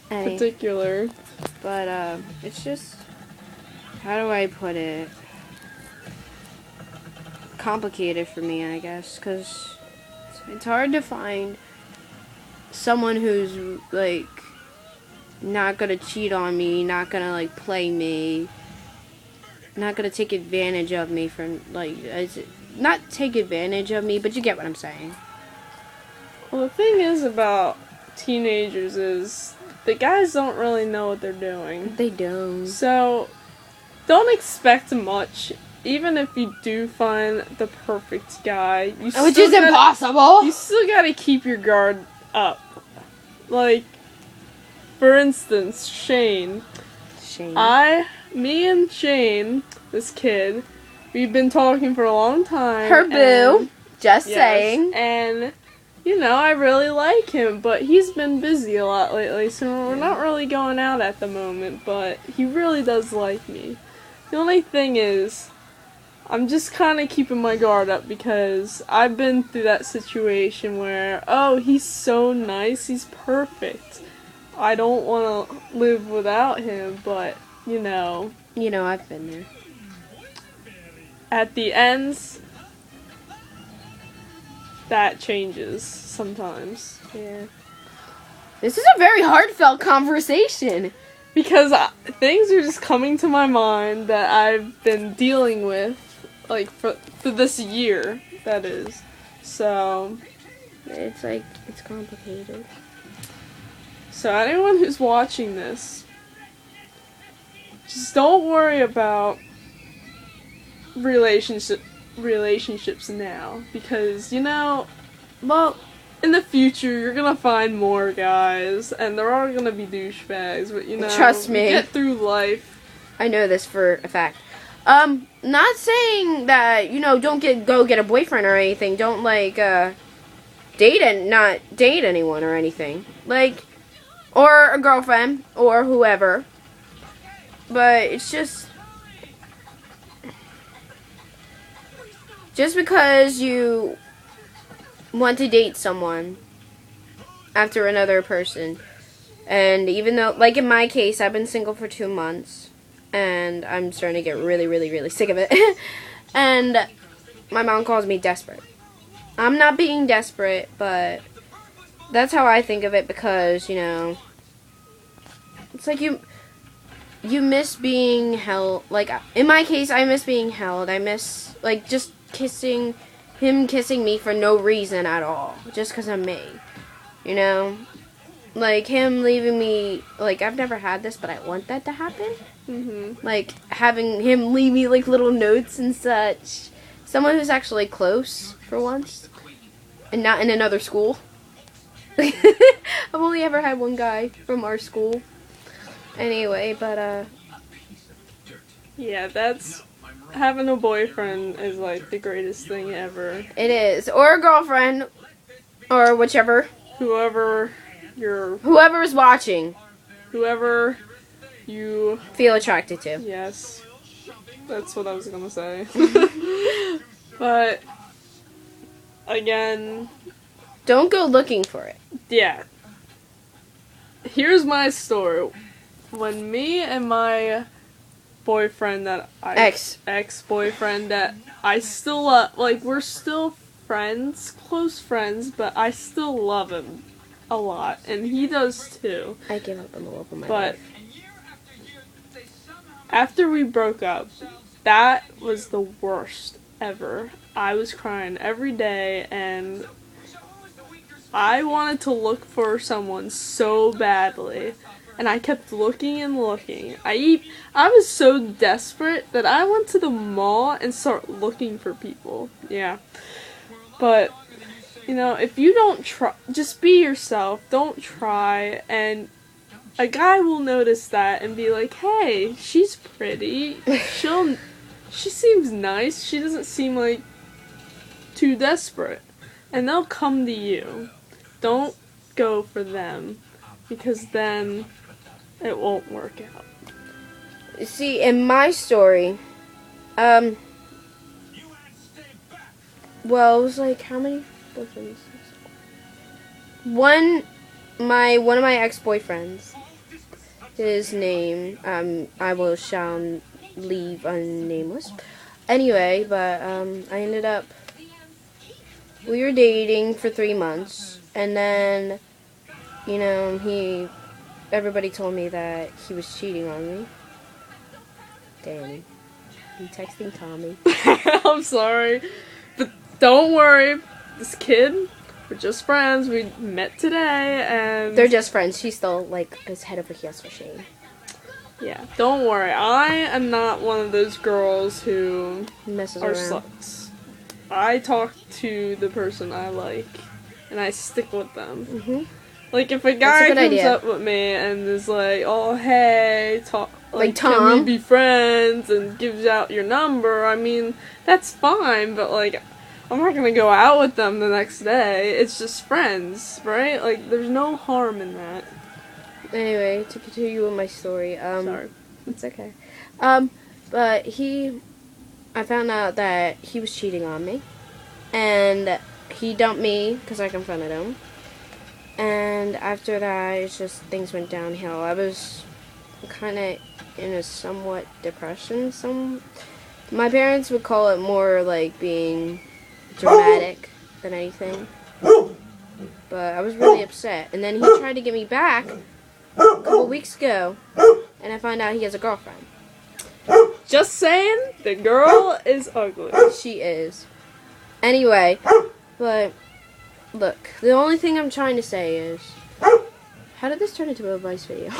particular. But it's just, how do I put it? Complicated for me, I guess, because it's hard to find someone who's like not gonna cheat on me, not gonna like play me, not gonna take advantage of me from like not take advantage of me, but you get what I'm saying. Well, the thing is about teenagers is the guys don't really know what they're doing. They don't. So, don't expect much. Even if you do find the perfect guy, Which is impossible. You still gotta keep your guard up. Like, for instance, Shane. Me and Shane, this kid, we've been talking for a long time. Her boo. Just saying. And, you know, I really like him, but he's been busy a lot lately, so we're not really going out at the moment, but he really does like me. The only thing is, I'm just kind of keeping my guard up because I've been through that situation where, oh, he's so nice, he's perfect. I don't want to live without him, but, you know. You know, I've been there. At the ends, that changes sometimes. Yeah. This is a very heartfelt conversation. Because things are just coming to my mind that I've been dealing with, like, for this year, that is. So, It's like, it's complicated. so anyone who's watching this, just don't worry about relationships now. Because, you know, well, in the future, you're gonna find more guys, and they're all gonna be douchebags, but, you know, Trust me. get through life. I know this for a fact. Not saying that, you know, don't go get a boyfriend or anything. Don't, like, not date anyone or anything. Like, or a girlfriend, or whoever. But it's just because you want to date someone after another person, and even though, like in my case, I've been single for 2 months, and I'm starting to get really, really, really sick of it, and my mom calls me desperate. I'm not being desperate, but that's how I think of it, because, you know, it's like you miss being held. Like, in my case, I miss being held. I miss, like, just him kissing me for no reason at all, just because I'm me, you know? Like, him leaving me, like, I've never had this, but I want that to happen. Mm-hmm. Like, having him leave me, like, little notes and such. Someone who's actually close, for once, and not in another school. I've only ever had one guy from our school. Anyway, but, Yeah, having a boyfriend is, like, the greatest thing ever. It is. Or a girlfriend. Or whichever. Whoever is watching. Whoever you feel attracted to. Yes. That's what I was gonna say. But, again, don't go looking for it. Yeah. Here's my story. When me and my boyfriend ex-boyfriend that I still love, like, we're still friends, close friends, but I still love him a lot, and he does too. I give up on the love of my life. But after we broke up, that was the worst ever. I was crying every day, and I wanted to look for someone so badly. And I kept looking and looking. I was so desperate that I went to the mall and started looking for people. Yeah. But, you know, if you don't try, just be yourself. Don't try. And a guy will notice that and be like, hey, she's pretty. She seems nice. She doesn't seem like too desperate. And they'll come to you. Don't go for them. Because then it won't work out. See, in my story, well, it was like, how many boyfriends? One of my ex-boyfriends, his name, I will shall leave unnameless. Anyway, but I ended up, we were dating for 3 months, and then, you know, everybody told me that he was cheating on me. Danny, you texting Tommy? I'm sorry, but don't worry. This kid, we're just friends. We met today, and They're just friends. She's still, like, is head over heels for Shane. yeah, don't worry. I am not one of those girls who Messes are around. sluts. I talk to the person I like, and I stick with them. Mm-hmm. Like, if a guy good comes idea. up with me and is like, oh, hey, talk, Like can Tom. we be friends, and gives out your number, I mean, that's fine, but, like, I'm not gonna go out with them the next day. It's just friends, right? Like, there's no harm in that. Anyway, to continue with my story, Sorry. it's okay. But I found out that he was cheating on me, and he dumped me because I confronted him. And after that, it's just things went downhill. I was kind of in a somewhat depression. My parents would call it more like being dramatic than anything. But I was really upset. And then he tried to get me back a couple weeks ago, and I found out he has a girlfriend. Just saying, the girl is ugly. She is. Anyway, but look, the only thing I'm trying to say is, how did this turn into a advice video?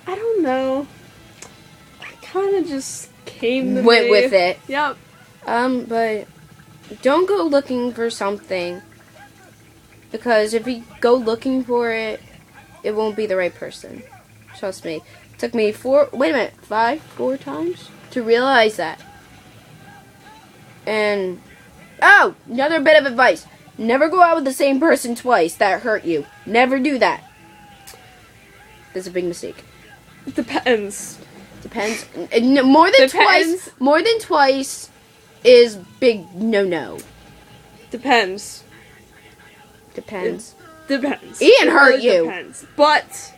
I don't know. I kind of just came to Went me. with it. Yep. But don't go looking for something, because if you go looking for it, it won't be the right person. Trust me. It took me 4 times to realize that. And, oh, another bit of advice. Never go out with the same person twice that hurt you. Never do that. That's a big mistake. It depends. Depends. More than Depends. twice. More than twice is big no. Depends. Depends. Depends. Ian It hurt really you. Depends. But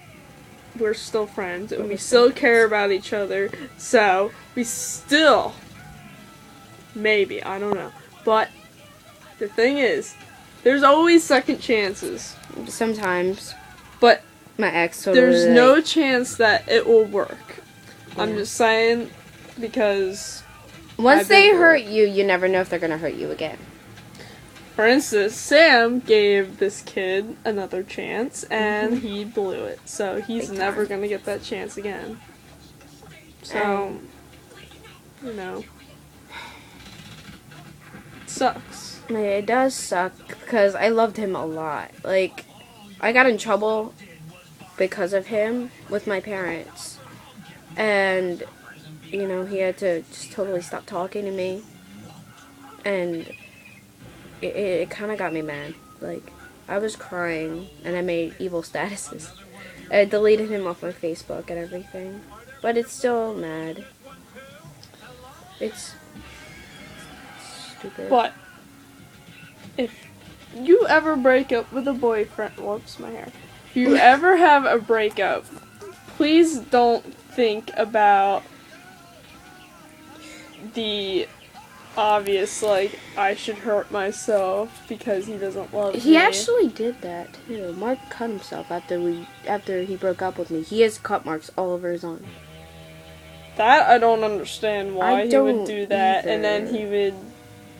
we're still friends, and we still care about each other. So we still, maybe, I don't know. But the thing is, there's always second chances. Sometimes. But My ex totally. there's no chance that it will work. I'm Yeah. just saying, because Once I've been they through hurt it. you, you never know if they're gonna hurt you again. For instance, Sam gave this kid another chance, and Mm-hmm. he blew it. So he's Big never time. going to get that chance again. So, you know, it sucks. It does suck because I loved him a lot. Like, I got in trouble because of him with my parents. And, you know, he had to just totally stop talking to me. And it kind of got me mad. Like, I was crying and I made evil statuses. I deleted him off my Facebook and everything. But it's still mad. It's stupid. But if you ever break up with a boyfriend, whoops, my hair. If you ever have a breakup, please don't think about the obvious, like, I should hurt myself because he doesn't love me. He actually did that too. Mark cut himself after he broke up with me. He has cut marks all over his arm. That I don't understand why I he would don't do that, and then either. he would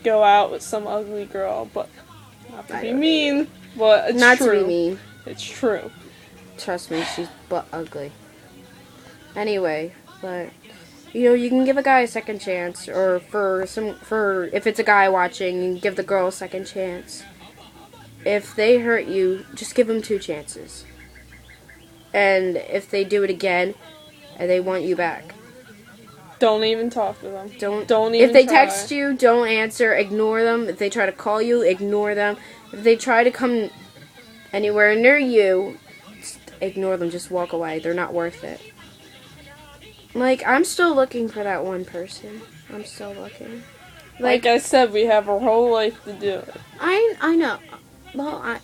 go out with some ugly girl, but not to I be don't mean, but it's Not true. to be mean. It's true. Trust me, she's butt ugly. Anyway, but you know, you can give a guy a second chance, or for if it's a guy watching, you can give the girl a second chance. If they hurt you, just give them 2 chances. And if they do it again, and they want you back, Don't even talk to them. Don't even If they try. text you, don't answer. Ignore them. If they try to call you, ignore them. If they try to come anywhere near you, just ignore them. Just walk away. They're not worth it. Like, I'm still looking for that one person. I'm still looking. Like I said, we have our whole life to do it. I know. Well,